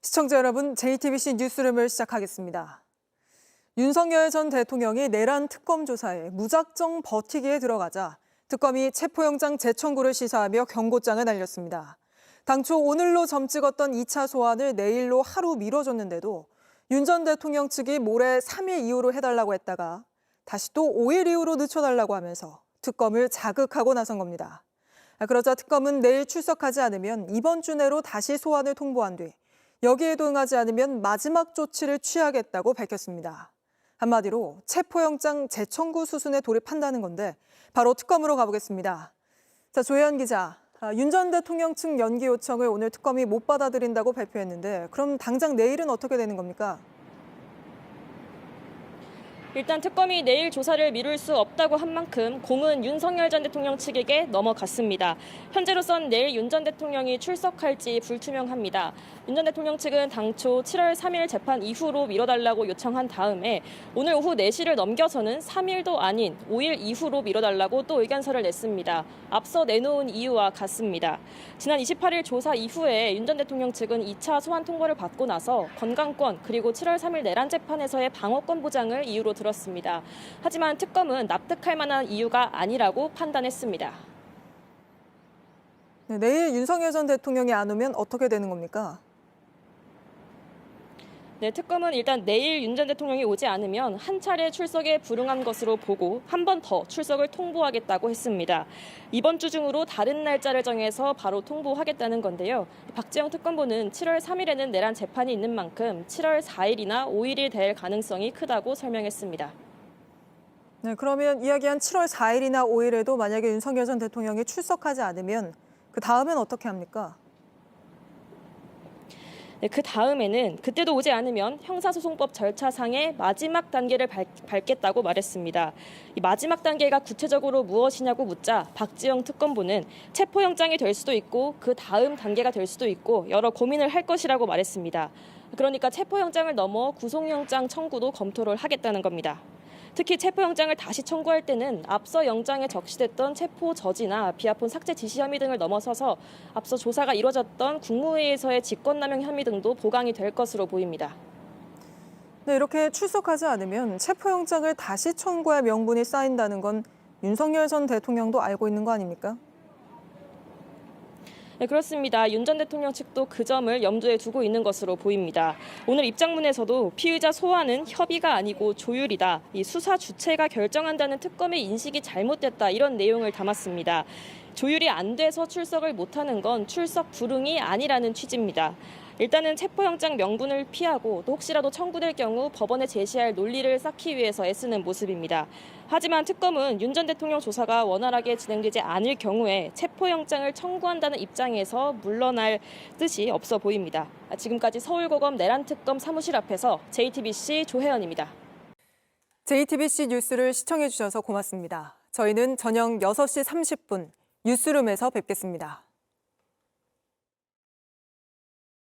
시청자 여러분, JTBC 뉴스룸을 시작하겠습니다. 윤석열 전 대통령이 내란 특검 조사에 무작정 버티기에 들어가자 특검이 체포영장 재청구를 시사하며 경고장을 날렸습니다. 당초 오늘로 점 찍었던 2차 소환을 내일로 하루 미뤄줬는데도 윤 전 대통령 측이 모레 3일 이후로 해달라고 했다가 다시 또 5일 이후로 늦춰달라고 하면서 특검을 자극하고 나선 겁니다. 그러자 특검은 내일 출석하지 않으면 이번 주 내로 다시 소환을 통보한 뒤 여기에도 응하지 않으면 마지막 조치를 취하겠다고 밝혔습니다. 한마디로 체포영장 재청구 수순에 돌입한다는 건데 바로 특검으로 가보겠습니다. 자, 조혜연 기자, 윤 전 대통령 측 연기 요청을 오늘 특검이 못 받아들인다고 발표했는데 그럼 당장 내일은 어떻게 되는 겁니까? 일단 특검이 내일 조사를 미룰 수 없다고 한 만큼 공은 윤석열 전 대통령 측에게 넘어갔습니다. 현재로선 내일 윤 전 대통령이 출석할지 불투명합니다. 윤 전 대통령 측은 당초 7월 3일 재판 이후로 미뤄달라고 요청한 다음에 오늘 오후 4시를 넘겨서는 3일도 아닌 5일 이후로 미뤄달라고 또 의견서를 냈습니다. 앞서 내놓은 이유와 같습니다. 지난 28일 조사 이후에 윤 전 대통령 측은 2차 소환 통보를 받고 나서 건강권 그리고 7월 3일 내란 재판에서의 방어권 보장을 이유로 들었습니다. 하지만 특검은 납득할 만한 이유가 아니라고 판단했습니다. 네, 내일 윤석열 전 대통령이 안 오면 어떻게 되는 겁니까? 네, 특검은 일단 내일 윤 전 대통령이 오지 않으면 한 차례 출석에 불응한 것으로 보고 한 번 더 출석을 통보하겠다고 했습니다. 이번 주 중으로 다른 날짜를 정해서 바로 통보하겠다는 건데요. 박지영 특검보는 7월 3일에는 내란 재판이 있는 만큼 7월 4일이나 5일이 될 가능성이 크다고 설명했습니다. 네, 그러면 이야기한 7월 4일이나 5일에도 만약에 윤석열 전 대통령이 출석하지 않으면 그 다음엔 어떻게 합니까? 네, 그 다음에는 그때도 오지 않으면 형사소송법 절차상의 마지막 단계를 밟겠다고 말했습니다. 이 마지막 단계가 구체적으로 무엇이냐고 묻자 박지영 특검보는 체포영장이 될 수도 있고 그 다음 단계가 될 수도 있고 여러 고민을 할 것이라고 말했습니다. 그러니까 체포영장을 넘어 구속영장 청구도 검토를 하겠다는 겁니다. 특히 체포영장을 다시 청구할 때는 앞서 영장에 적시됐던 체포 저지나 비아폰 삭제 지시 혐의 등을 넘어서서 앞서 조사가 이뤄졌던 국무회의에서의 직권남용 혐의 등도 보강이 될 것으로 보입니다. 네, 이렇게 출석하지 않으면 체포영장을 다시 청구할 명분이 쌓인다는 건 윤석열 전 대통령도 알고 있는 거 아닙니까? 네, 그렇습니다. 윤 전 대통령 측도 그 점을 염두에 두고 있는 것으로 보입니다. 오늘 입장문에서도 피의자 소환은 협의가 아니고 조율이다. 이 수사 주체가 결정한다는 특검의 인식이 잘못됐다. 이런 내용을 담았습니다. 조율이 안 돼서 출석을 못하는 건 출석 불응이 아니라는 취지입니다. 일단은 체포영장 명분을 피하고 또 혹시라도 청구될 경우 법원에 제시할 논리를 쌓기 위해서 애쓰는 모습입니다. 하지만 특검은 윤 전 대통령 조사가 원활하게 진행되지 않을 경우에 체포영장을 청구한다는 입장에서 물러날 뜻이 없어 보입니다. 지금까지 서울고검 내란특검 사무실 앞에서 JTBC 조혜연입니다. JTBC 뉴스를 시청해 주셔서 고맙습니다. 저희는 저녁 6시 30분 뉴스룸에서 뵙겠습니다.